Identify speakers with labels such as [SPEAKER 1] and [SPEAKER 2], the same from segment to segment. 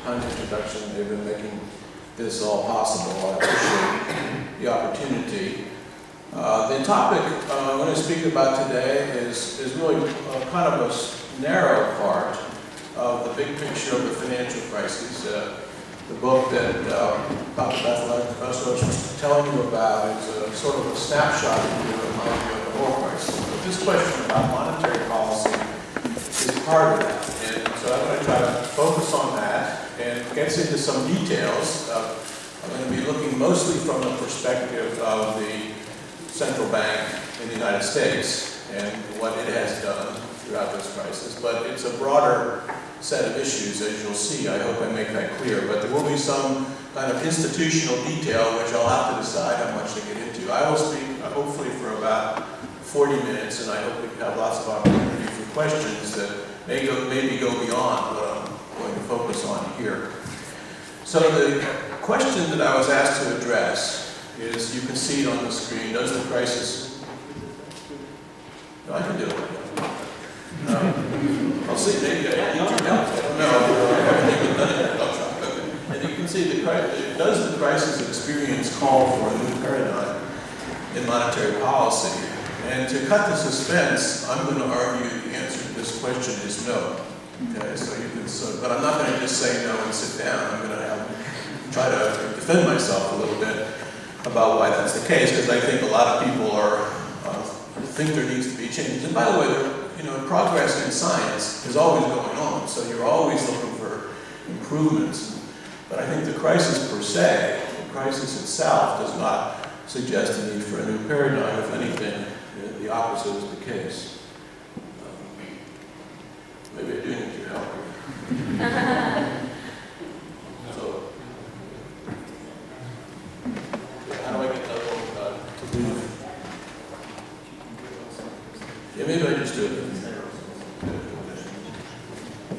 [SPEAKER 1] kind introduction. They've been making this all possible. I appreciate the opportunity. The topic I'm going to speak about today is really kind of a narrow part of the big picture of the financial crisis. The book that Dr. Beth was telling you about is a sort of a snapshot of the oil crisis. But this question about monetary policy is part of that. And so I'm going to try to focus on that and get into some details. I'm going to be looking mostly from the perspective of the central bank in the United States and what it has done throughout this crisis. But it's a broader set of issues, as you'll see. I hope I make that clear. But there will be some kind of institutional detail which I'll have to decide how much to get into. I will speak hopefully for about 40 minutes, and I hope we have lots of opportunity for questions that maybe go beyond what I'm going to focus on here. So the question that I was asked to address is, you can see it on the screen, does the crisis... No, I can do it. I'll see, maybe I need your help. I don't know. And you can see, does the crisis experience call for a new paradigm in monetary policy? And to cut the suspense, I'm going to argue the answer to this question is no. Okay, but I'm not going to just say no and sit down. I'm going to try to defend myself a little bit about why that's the case, because I think a lot of people think there needs to be changes. And by the way, progress in science is always going on, so you're always looking for improvements. But I think the crisis per se, the crisis itself, does not suggest a need for a new paradigm. If anything, the opposite is the case. Maybe I do need your help here. So, how do I get that one to move? Yeah, maybe I just do it.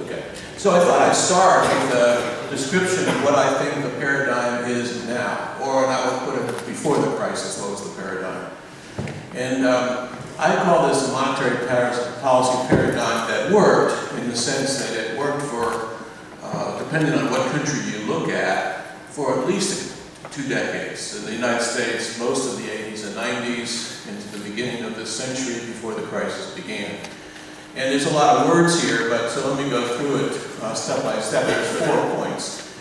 [SPEAKER 1] Okay, so I thought I'd start with a description of what I think the paradigm is now, or I would put it before the crisis, what was the paradigm. And I call this a monetary policy paradigm that worked, in the sense that it worked for, depending on what country you look at, for at least 2 decades. In the United States, most of the 80s and 90s, into the beginning of this century before the crisis began. And there's a lot of words here, but so let me go through it step by step. There's 4 points,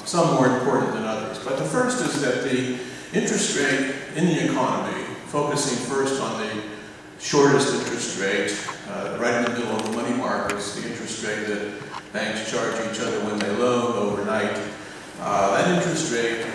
[SPEAKER 1] some more important than others. But the first is that the interest rate in the economy, focusing first on the shortest interest rate, right in the middle of the money markets, the interest rate that banks charge each other when they loan overnight, that interest rate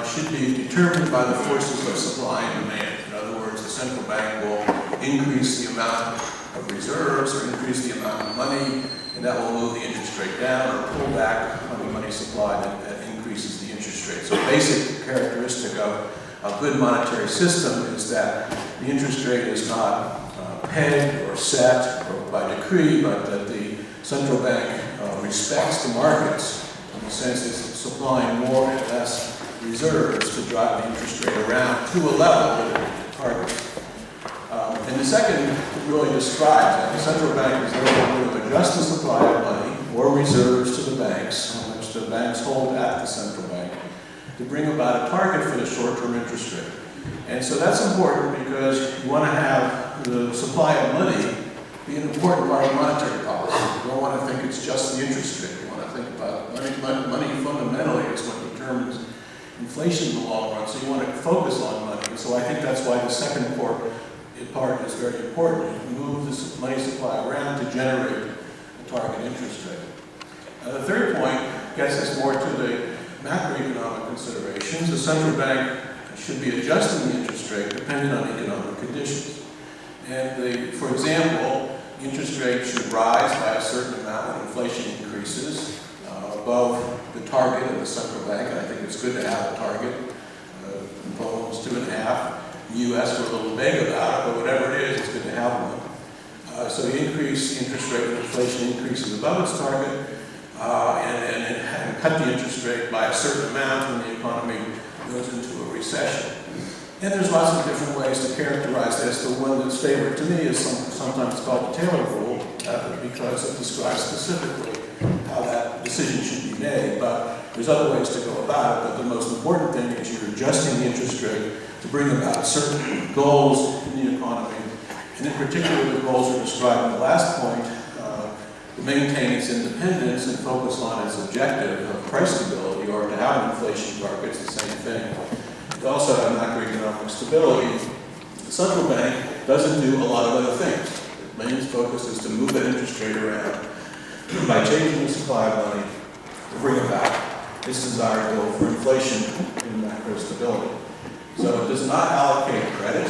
[SPEAKER 1] should be determined by the forces of supply and demand. In other words, the central bank will increase the amount of reserves or increase the amount of money, and that will move the interest rate down or pull back on the money supply that increases the interest rate. So basic characteristic of a good monetary system is that the interest rate is not pegged or set or by decree, but that the central bank respects the markets in the sense it's supplying more and less reserves to drive the interest rate around to a level that it targets. And the second really describes that the central bank is able to adjust the supply of money or reserves to the banks, which the banks hold at the central bank, to bring about a target for the short-term interest rate. And so that's important because you want to have the supply of money be an important part of monetary policy. You don't want to think it's just the interest rate. You want to think about money fundamentally is what determines inflation in the long run, so you want to focus on money. And so I think that's why the second part is very important. You move the money supply around to generate a target interest rate. The third point gets us more to the macroeconomic considerations. The central bank should be adjusting the interest rate depending on economic conditions. And for example, interest rate should rise by a certain amount when inflation increases above the target of the central bank, and I think it's good to have a target. In Poland was 2.5. The U.S. were a little vague about it, but whatever it is, it's good to have one. So you increase the interest rate when inflation increases above its target, and cut the interest rate by a certain amount when the economy goes into a recession. And there's lots of different ways to characterize this. The one that's favorite to me is sometimes called the Taylor rule, because it describes specifically how that decision should be made. There's other ways to go about it, but the most important thing is you're adjusting the interest rate to bring about certain goals in the economy. And in particular, the goals are described in the last point, to maintain its independence and focus on its objective of price stability, or to have an inflation target, it's the same thing. To also have macroeconomic stability. The central bank doesn't do a lot of other things. The main focus is to move that interest rate around by changing the supply of money to bring about its desired goal for inflation and macro stability. So it does not allocate credit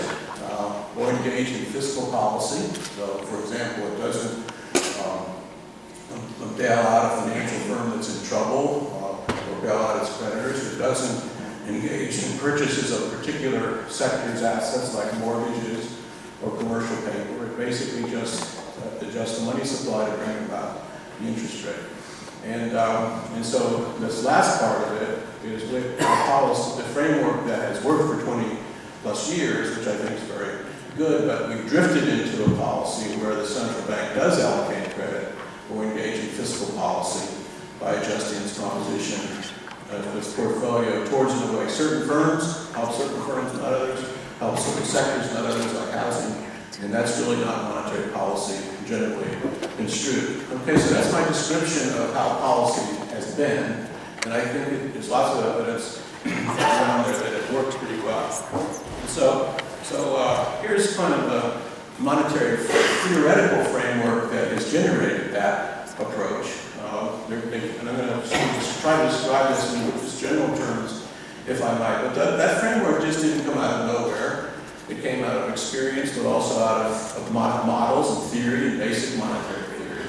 [SPEAKER 1] or engage in fiscal policy. So, for example, it doesn't bail out a financial firm that's in trouble or bail out its creditors. It doesn't engage in purchases of particular sectors' assets like mortgages or commercial paper. It basically just adjusts the money supply to bring about the interest rate. And so this last part of it is with policy, the framework that has worked for 20 plus years, which I think is very good, but we've drifted into a policy where the central bank does allocate credit or engage in fiscal policy by adjusting its composition of its portfolio towards and away. Certain firms help certain firms, not others, help certain sectors, not others, like housing, and that's really not monetary policy generally construed. Okay, so that's my description of how policy has been, and I think there's lots of evidence around there that it works pretty well. So here's kind of a monetary theoretical framework that has generated that approach. And I'm going to try to describe this in just general terms, if I might. But that framework just didn't come out of nowhere. It came out of experience, but also out of models and theory and basic monetary theory.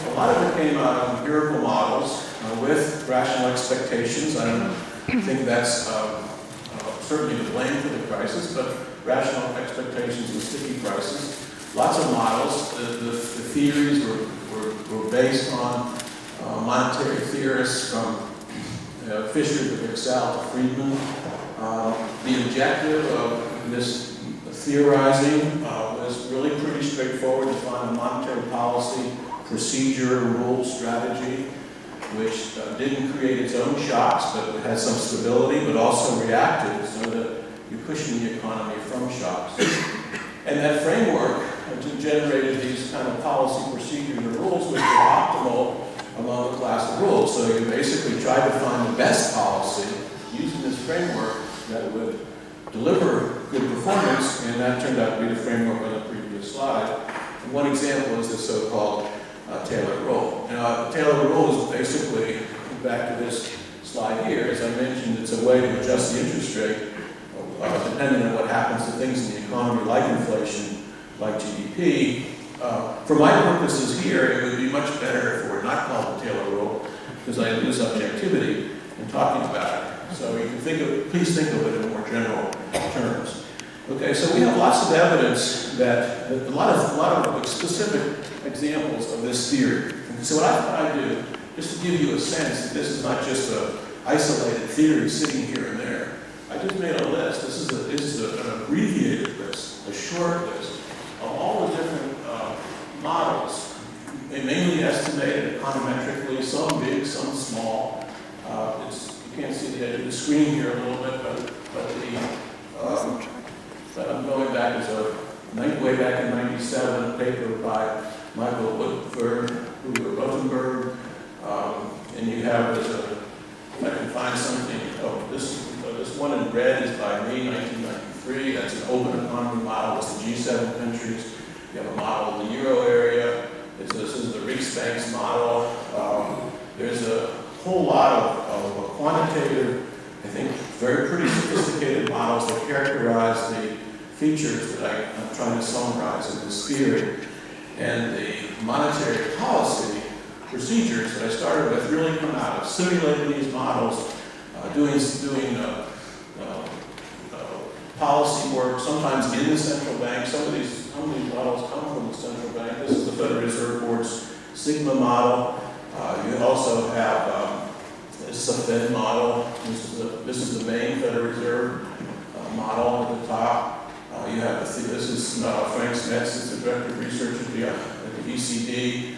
[SPEAKER 1] A lot of it came out of empirical models with rational expectations. I don't think that's certainly to blame for the crisis, but rational expectations and sticky prices. Lots of models. The theories were based on monetary theorists from Fisher to Excel to Friedman. The objective of this theorizing was really pretty straightforward to find a monetary policy, procedure, rule, strategy, which didn't create its own shocks, but it had some stability, but also reacted so that you cushion the economy from shocks. And that framework generated these kind of policy procedures and rules which were optimal among the class of rules. So you basically tried to find the best policy using this framework that would deliver good performance, and that turned out to be the framework on the previous slide. And one example is the so-called Taylor rule. Now, the Taylor rule is basically, back to this slide here, as I mentioned, it's a way to adjust the interest rate depending on what happens to things in the economy, like inflation, like GDP. For my purposes here, it would be much better if it were not called the Taylor rule, because I lose objectivity in talking about it. So you can please think of it in more general terms. Okay, so we have lots of evidence that a lot of specific examples of this theory. So what I thought I'd do, just to give you a sense that this is not just an isolated theory sitting here and there, I just made a list. This is an abbreviated list, a short list of all the different models. They mainly estimated econometrically, some big, some small. You can't see the edge of the screen here a little bit, but I'm going back as way back in '97, a paper by Michael Woodford, Hoover Rosenberg, and you have if I can find something, this one in red is by me, 1993. That's an open economy model. It's the G7 countries. You have a model of the euro area. This is the Riksbank's model. There's a whole lot of quantitative, I think, pretty sophisticated models that characterize the features that I'm trying to summarize in this theory. And the monetary policy procedures that I started with really come out of simulating these models, doing policy work, sometimes in the central bank. Some of these models come from the central bank. This is the Federal Reserve Board's Sigma model. You also have this is a Fed model. This is the main Federal Reserve model at the top. You have this is Frank Smets, is the director of research at the ECD.